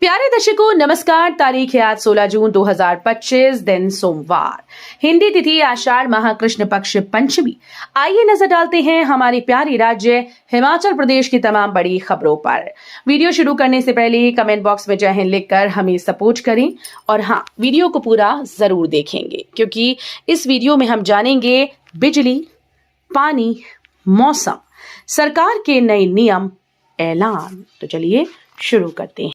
प्यारे दर्शकों नमस्कार। तारीख है आज 16 जून 2025, दिन सोमवार, हिंदी तिथि आषाढ़ माह कृष्ण पक्ष पंचमी। आइए नजर डालते हैं हमारी प्यारी राज्य हिमाचल प्रदेश की तमाम बड़ी खबरों पर। वीडियो शुरू करने से पहले कमेंट बॉक्स में जय हिंद लिखकर हमें सपोर्ट करें और हाँ, वीडियो को पूरा जरूर देखेंगे क्योंकि इस वीडियो में हम जानेंगे बिजली, पानी, मौसम, सरकार के नए नियम, ऐलान। तो चलिए शुरू करते हैं।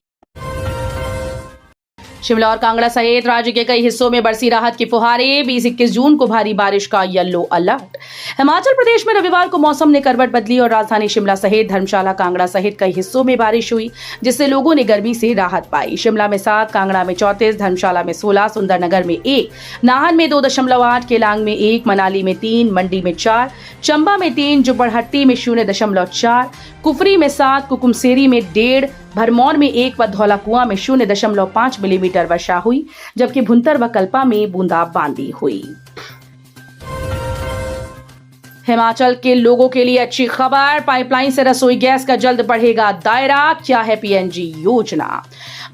शिमला और कांगड़ा सहित राज्य के कई हिस्सों में बरसी राहत की फुहारें। 20-21 जून को भारी बारिश का येलो अलर्ट। हिमाचल प्रदेश में रविवार को मौसम ने करवट बदली और राजधानी शिमला सहित धर्मशाला, कांगड़ा सहित कई हिस्सों में बारिश हुई, जिससे लोगों ने गर्मी से राहत पाई। शिमला में 7, कांगड़ा में 34, धर्मशाला में 16, सुंदरनगर में 1, नाहन में 2.8, केलांग में 1, मनाली में 3, मंडी में 4, चंबा में 3, जुब्बड़हट्टी में 0.4, कुफरी में 7, कुकुमसेरी में 1.5, भरमौर में 1 व धौलाकुआं में 0.5 मिलीमीटर वर्षा हुई, जबकि भुंतर व कल्पा में बूंदाबांदी हुई। हिमाचल के लोगों के लिए अच्छी खबर, पाइपलाइन से रसोई गैस का जल्द बढ़ेगा दायरा। क्या है पीएनजी योजना?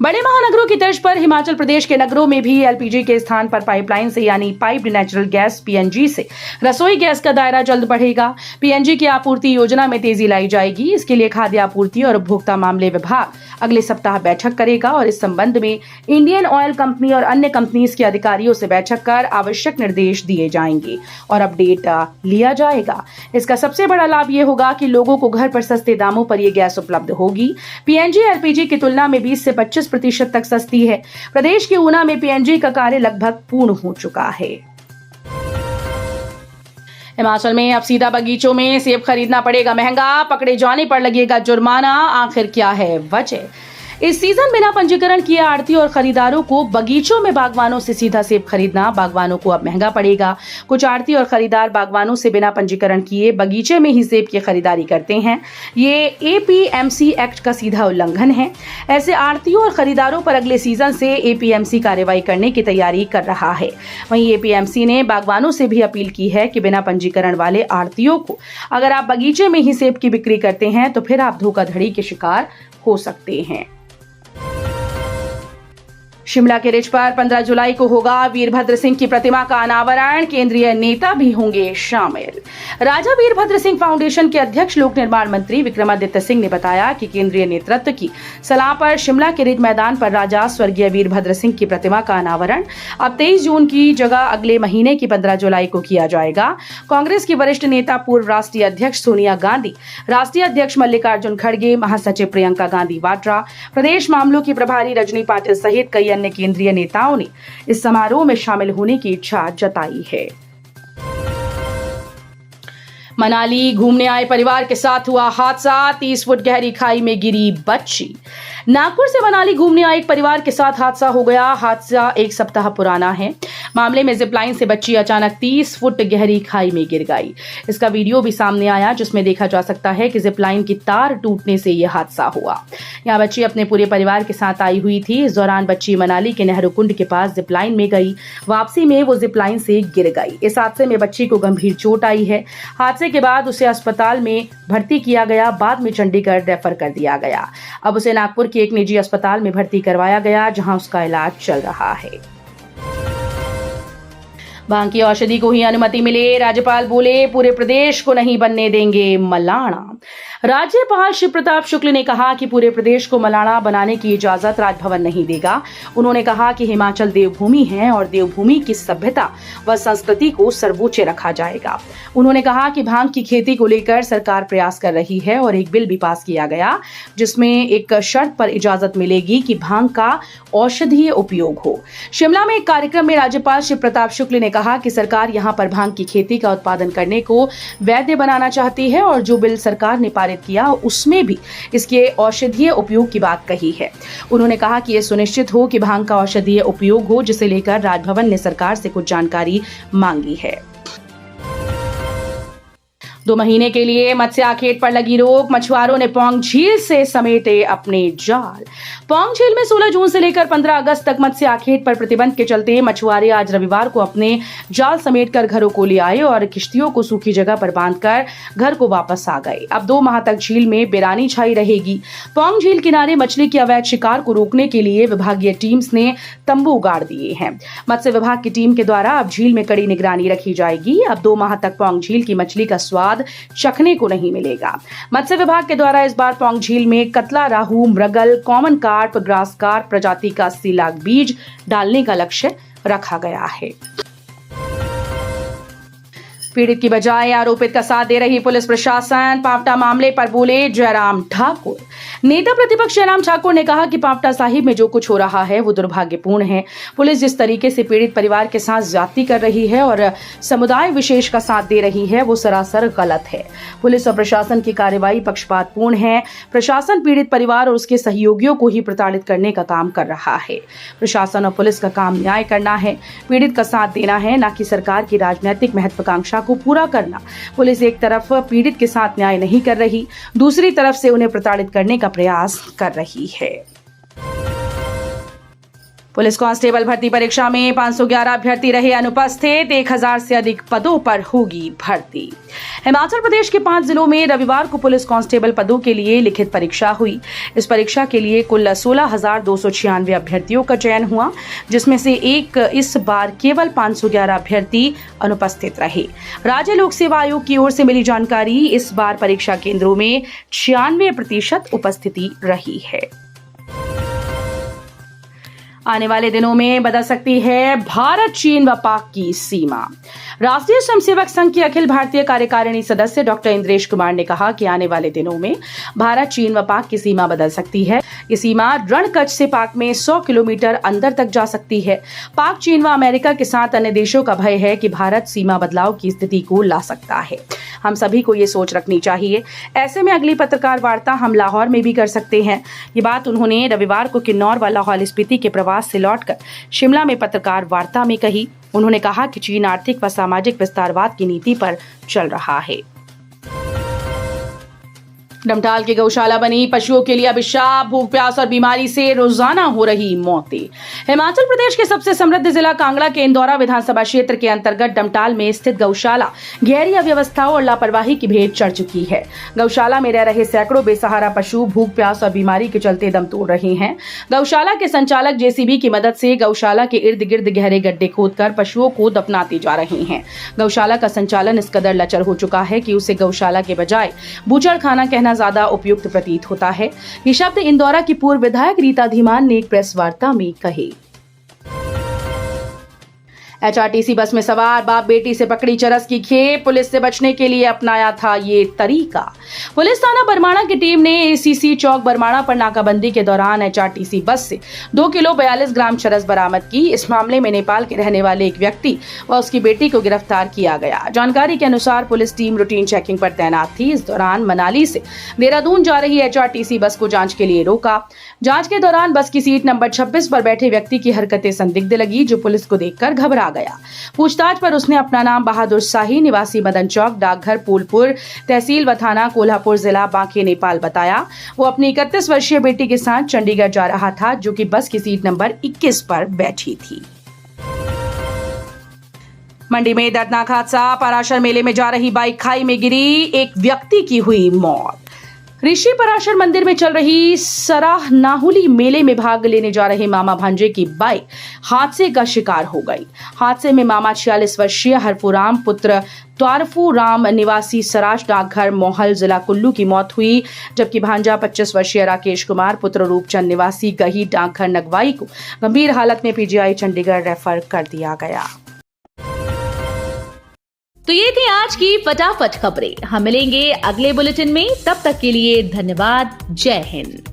बड़े महानगरों की तर्ज पर हिमाचल प्रदेश के नगरों में भी एलपीजी के स्थान पर पाइपलाइन से यानी पाइप्ड नेचुरल गैस पीएनजी से रसोई गैस का दायरा जल्द बढ़ेगा। पीएनजी की आपूर्ति योजना में तेजी लाई जाएगी। इसके लिए खाद्य आपूर्ति और उपभोक्ता मामले विभाग अगले सप्ताह बैठक करेगा और इस संबंध में इंडियन ऑयल कंपनी और अन्य कंपनीज के अधिकारियों से बैठक कर आवश्यक निर्देश दिए जाएंगे और अपडेट लिया जाएगा। इसका सबसे बड़ा लाभ ये होगा कि लोगों को घर पर सस्ते दामों पर ये गैस उपलब्ध होगी। पीएनजी एलपीजी की तुलना में 20 से 25% तक सस्ती है। प्रदेश के ऊना में पीएनजी का कार्य लगभग पूर्ण हो चुका है। हिमाचल में अब सीधा बगीचों में सेब खरीदना पड़ेगा महंगा, पकड़े जाने पर लगेगा जुर्माना। आखिर क्या है वजह? इस सीजन बिना पंजीकरण किए आढ़ती और खरीदारों को बगीचों में बागवानों से सीधा सेब खरीदना बागवानों को अब महंगा पड़ेगा। कुछ आढ़ती और खरीदार बागवानों से बिना पंजीकरण किए बगीचे में ही सेब की खरीदारी करते हैं। ये एपीएमसी एक्ट का सीधा उल्लंघन है। ऐसे आढ़तियों और खरीदारों पर अगले सीजन से एपीएमसी कार्रवाई करने की तैयारी कर रहा है। वहीं एपीएमसी ने बागवानों से भी अपील की है कि बिना पंजीकरण वाले आढ़तियों को अगर आप बगीचे में ही सेब की बिक्री करते हैं तो फिर आप धोखाधड़ी के शिकार हो सकते हैं। शिमला के रिज पर 15 जुलाई को होगा वीरभद्र सिंह की प्रतिमा का अनावरण। केंद्रीय नेता भी होंगे शामिल। राजा वीरभद्र सिंह फाउंडेशन के अध्यक्ष लोक निर्माण मंत्री विक्रमादित्य सिंह ने बताया कि केंद्रीय नेतृत्व की सलाह पर शिमला के रिज मैदान पर राजा स्वर्गीय वीरभद्र सिंह की प्रतिमा का अनावरण अब 23 जून की जगह अगले महीने की 15 जुलाई को किया जाएगा। कांग्रेस की वरिष्ठ नेता पूर्व राष्ट्रीय अध्यक्ष सोनिया गांधी, राष्ट्रीय अध्यक्ष मल्लिकार्जुन खड़गे, महासचिव प्रियंका गांधी वाड्रा, प्रदेश मामलों की प्रभारी रजनी पाटिल सहित कई अन्य केंद्रीय नेताओं ने इस समारोह में शामिल होने की इच्छा जताई है। मनाली घूमने आए परिवार के साथ हुआ हादसा, 30 फुट गहरी खाई में गिरी बच्ची। नागपुर से मनाली घूमने आए एक परिवार के साथ हादसा हो गया। हादसा 1 सप्ताह पुराना है। मामले में जिपलाइन से बच्ची अचानक 30 फुट गहरी खाई में गिर गई। इसका वीडियो भी सामने आया जिसमें देखा जा सकता है कि जिपलाइन की तार टूटने से यह हादसा हुआ। यहाँ बच्ची अपने पूरे परिवार के साथ आई हुई थी। इस दौरान बच्ची मनाली के नेहरू कुंड के पास जिपलाइन में गई। वापसी में वो जिपलाइन से गिर गई। इस हादसे में बच्ची को गंभीर चोट आई है। हादसे के बाद उसे अस्पताल में भर्ती किया गया, बाद में चंडीगढ़ रेफर कर दिया गया। अब उसे नागपुर के एक निजी अस्पताल में भर्ती करवाया गया जहां उसका इलाज चल रहा है। भांग की औषधि को ही अनुमति मिले, राज्यपाल बोले पूरे प्रदेश को नहीं बनने देंगे मलाना। राज्यपाल शिव प्रताप शुक्ल ने कहा कि पूरे प्रदेश को मलाना बनाने की इजाजत राजभवन नहीं देगा। उन्होंने कहा कि हिमाचल देवभूमि है और देवभूमि की सभ्यता व संस्कृति को सर्वोच्च रखा जाएगा। उन्होंने कहा कि भांग की खेती को लेकर सरकार प्रयास कर रही है और एक बिल भी पास किया गया जिसमें एक शर्त पर इजाजत मिलेगी कि भांग का औषधीय उपयोग हो। शिमला में एक कार्यक्रम में राज्यपाल शिव प्रताप शुक्ल ने कहा कि सरकार यहां पर भांग की खेती का उत्पादन करने को वैध बनाना चाहती है और जो बिल सरकार ने पारित किया उसमें भी इसके औषधीय उपयोग की बात कही है। उन्होंने कहा कि यह सुनिश्चित हो कि भांग का औषधीय उपयोग हो, जिसे लेकर राजभवन ने सरकार से कुछ जानकारी मांगी है। 2 महीने के लिए मत्स्य आखेट पर लगी रोक, मछुआरों ने पौंग झील से समेटे अपने जाल। पौंग झील में 16 जून से लेकर 15 अगस्त तक मत्स्य आखेट पर प्रतिबंध के चलते मछुआरे आज रविवार को अपने जाल समेटकर घरों को ले आए और किश्तियों को सूखी जगह पर बांधकर घर को वापस आ गए। अब 2 माह तक झील में बेरानी छाई रहेगी। पौंग झील किनारे मछली के अवैध शिकार को रोकने के लिए विभागीय टीम्स ने तंबू गाड़ दिए हैं। मत्स्य विभाग की टीम के द्वारा अब झील में कड़ी निगरानी रखी जाएगी। अब 2 माह तक पौंग झील की मछली का स्वाद चखने को नहीं मिलेगा। मत्स्य विभाग के द्वारा इस बार पौंग झील में कतला, राहू, मृगल, कॉमन कार्प, ग्रास कार्प प्रजाति का 80 लाख बीज डालने का लक्ष्य रखा गया है। पीड़ित की बजाय आरोपित का साथ दे रही पुलिस प्रशासन। पावटा मामले पर बोले जयराम ठाकुर। नेता प्रतिपक्ष जयराम ठाकुर ने कहा कि पावटा साहिब में जो कुछ हो रहा है वो दुर्भाग्यपूर्ण है। पुलिस जिस तरीके से पीड़ित परिवार के साथ ज्यादती कर रही है और समुदाय विशेष का साथ दे रही है वो सरासर गलत है। पुलिस और प्रशासन की कार्रवाई पक्षपातपूर्ण है। प्रशासन पीड़ित परिवार और उसके सहयोगियों को ही प्रताड़ित करने का काम कर रहा है। प्रशासन और पुलिस का काम न्याय करना है, पीड़ित का साथ देना है, न कि सरकार की राजनीतिक महत्वाकांक्षा को पूरा करना। पुलिस एक तरफ पीड़ित के साथ न्याय नहीं कर रही, दूसरी तरफ से उन्हें प्रताड़ित करने का प्रयास कर रही है। पुलिस कांस्टेबल भर्ती परीक्षा में 511 अभ्यर्थी रहे अनुपस्थित। 1000 से अधिक पदों पर होगी भर्ती। हिमाचल प्रदेश के 5 जिलों में रविवार को पुलिस कांस्टेबल पदों के लिए लिखित परीक्षा हुई। इस परीक्षा के लिए कुल 16,296 अभ्यर्थियों का चयन हुआ, जिसमें से इस बार केवल 511 अभ्यर्थी अनुपस्थित रहे। राज्य लोक सेवा आयोग की ओर से मिली जानकारी, इस बार परीक्षा केंद्रों में 96% उपस्थिति रही है। आने वाले दिनों में बदल सकती है भारत, चीन व पाक की सीमा। राष्ट्रीय स्वयंसेवक संघ की अखिल भारतीय कार्यकारिणी सदस्य डॉक्टर इंद्रेश कुमार ने कहा कि आने वाले दिनों में भारत, चीन व पाक की सीमा बदल सकती है। ये सीमा रणकच्छ से पाक में 100 किलोमीटर अंदर तक जा सकती है। पाक, चीन व अमेरिका के साथ अन्य देशों का भय है कि भारत सीमा बदलाव की स्थिति को ला सकता है। हम सभी को ये सोच रखनी चाहिए। ऐसे में अगली पत्रकार वार्ता हम लाहौर में भी कर सकते हैं। ये बात उन्होंने रविवार को किन्नौर व लाहौल स्पीति के प्रवास से लौटकर शिमला में पत्रकार वार्ता में कही। उन्होंने कहा कि चीन आर्थिक व सामाजिक विस्तारवाद की नीति पर चल रहा है। डमटाल की गौशाला बनी पशुओं के लिए अभिशाप, भूख, प्यास और बीमारी से रोजाना हो रही मौतें। हिमाचल प्रदेश के सबसे समृद्ध जिला कांगड़ा के इंदौरा विधानसभा क्षेत्र के अंतर्गत डमटाल में स्थित गौशाला गहरी अव्यवस्थाओं और लापरवाही की भेंट चढ़ चुकी है। गौशाला में रह रहे सैकड़ों बेसहारा पशु भूख, प्यास और बीमारी के चलते दम तोड़ रहे हैं। गौशाला के संचालक जेसीबी की मदद से गौशाला के इर्द गिर्द गहरे गड्ढे खोदकर पशुओं को दफनाते जा रहे हैं। गौशाला का संचालन इस कदर लचर हो चुका है कि उसे गौशाला के बजाय बूचड़खाना कहना ज्यादा उपयुक्त प्रतीत होता है। ये शब्द इंदौरा की पूर्व विधायक रीता धीमान ने एक प्रेस वार्ता में कहे। एचआरटीसी बस में सवार बाप बेटी से पकड़ी चरस की खेप, पुलिस से बचने के लिए अपनाया था ये तरीका। पुलिस थाना बरमाणा की टीम ने एसीसी चौक बरमाणा पर नाकाबंदी के दौरान एचआरटीसी बस से 2 किलो 42 ग्राम चरस बरामद की। इस मामले में नेपाल के रहने वाले एक व्यक्ति व उसकी बेटी को गिरफ्तार किया गया। जानकारी के अनुसार पुलिस टीम रूटीन चेकिंग पर तैनात थी। इस दौरान मनाली से देहरादून जा रही एचआरटीसी बस को जांच के लिए रोका। जांच के दौरान बस की सीट नंबर 26 पर बैठे व्यक्ति की हरकतें संदिग्ध लगी, जो पुलिस को देखकर घबरा गया। पूछताछ पर उसने अपना नाम बहादुर शाही, निवासी मदन चौक, डाकघर पुलपुर, तहसील व थाना कोल्हापुर, जिला बांके, नेपाल बताया। वो अपनी 31 वर्षीय बेटी के साथ चंडीगढ़ जा रहा था, जो कि बस की सीट नंबर 21 पर बैठी थी। मंडी में दर्दनाक हादसा, पराशर मेले में जा रही बाइक खाई में गिरी, एक व्यक्ति की हुई मौत। ऋषि पराशर मंदिर में चल रही सराह नाहुली मेले में भाग लेने जा रहे मामा भांजे की बाइक हादसे का शिकार हो गई। हादसे में मामा 46 वर्षीय हरफूराम पुत्र त्वारफू राम निवासी सराज डाकघर मोहल, जिला कुल्लू की मौत हुई, जबकि भांजा 25 वर्षीय राकेश कुमार पुत्र रूपचंद निवासी गही डाकघर नगवाई को गंभीर हालत में पीजीआई चंडीगढ़ रेफर कर दिया गया। तो ये थी आज की फटाफट खबरें। हम मिलेंगे अगले बुलेटिन में, तब तक के लिए धन्यवाद। जय हिंद।